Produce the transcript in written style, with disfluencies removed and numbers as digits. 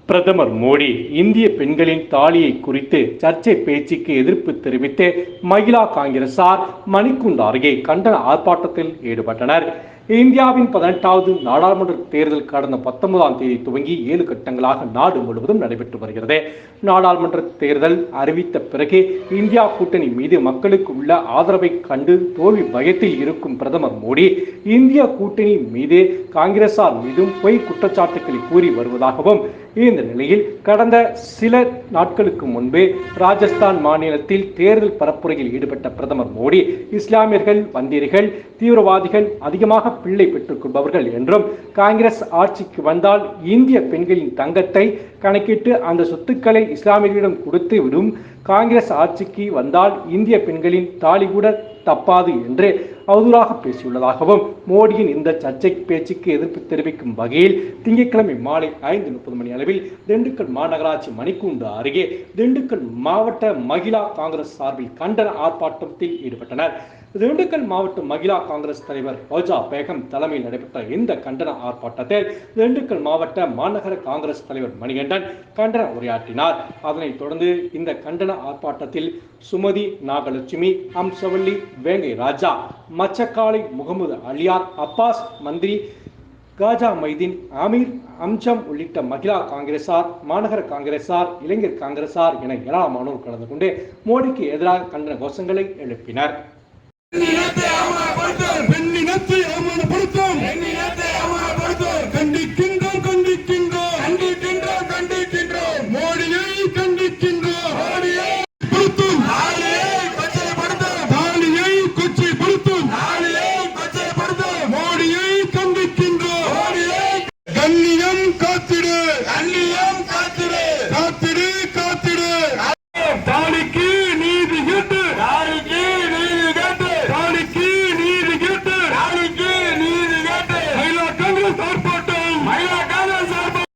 பிரதமர் மோடி இந்திய பெண்களின் தாலியை குறித்து சர்ச்சை பேச்சுக்கு எதிர்ப்பு தெரிவித்து மகிழா காங்கிரசார் மணிக்கூண்டு அருகே கண்டன ஆர்ப்பாட்டத்தில் ஈடுபட்டனர். இந்தியாவின் 18வது நாடாளுமன்ற தேர்தல் கடந்த 19ஆம் தேதி துவங்கி 7 கட்டங்களாக நாடு முழுவதும் நடைபெற்று வருகிறது. நாடாளுமன்ற தேர்தல் அறிவித்த பிறகு இந்தியா கூட்டணி மீது மக்களுக்கு உள்ள ஆதரவை கண்டு தோல்வி பயத்தில் இருக்கும் பிரதமர் மோடி இந்திய கூட்டணி மீது காங்கிரசார் மீதும் பொய் குற்றச்சாட்டுகளை கூறி வருவதாகவும், இந்த நிலையில் கடந்த சில நாட்களுக்கு முன்பு ராஜஸ்தான் மாநிலத்தில் தேர்தல் பரப்புரையில் ஈடுபட்ட பிரதமர் மோடி இஸ்லாமியர்கள், வந்தீர்கள், தீவிரவாதிகள் அதிகமாக பிள்ளை பெற்றுக் கொள்பவர்கள் என்றும், காங்கிரஸ் ஆட்சிக்கு வந்தால் இந்திய பெண்களின் தங்கத்தை கணக்கிட்டு அந்த சொத்துக்களை இஸ்லாமியர்களிடம் கொடுத்து விடும், காங்கிரஸ் ஆட்சிக்கு வந்தால் இந்திய பெண்களின் தாலி கூட தப்பாது என்று அவதூறாக பேசியுள்ளதாகவும், மோடியின் இந்த சர்ச்சை பேச்சுக்கு எதிர்ப்பு தெரிவிக்கும் வகையில் திங்கட்கிழமை மாலை 5:30 மணி அளவில் திண்டுக்கல் மாநகராட்சி மணிக்கூண்டு அருகே திண்டுக்கல் மாவட்ட மகிழா காங்கிரஸ் சார்பில் கண்டன ஆர்ப்பாட்டத்தில் ஈடுபட்டனர். திண்டுக்கல் மாவட்ட மகிழா காங்கிரஸ் தலைவர் ரோஜா பேகம் தலைமையில் நடைபெற்ற இந்த கண்டன ஆர்ப்பாட்டத்தில் திண்டுக்கல் மாவட்ட மாநகர காங்கிரஸ் தலைவர் மணிகண்டன் கண்டன உரையாற்றினார். அதனைத் தொடர்ந்து இந்த கண்டன ஆர்ப்பாட்டத்தில் சுமதி, நாகலட்சுமி, அம்சவள்ளி, வேங்கை ராஜா, மச்சக்காலை, முகமது அலியார், அப்பாஸ், மந்திரி, காஜா மைதீன், அமீர், அம்சம் உள்ளிட்ட மகிழா காங்கிரசார், மாநகர காங்கிரசார், இளைஞர் காங்கிரசார் என ஏராளமானோர் கலந்து கொண்டு மோடிக்கு எதிராக கண்டன கோஷங்களை எழுப்பினர். பெண்ணினத்தை அவமானப்படுத்த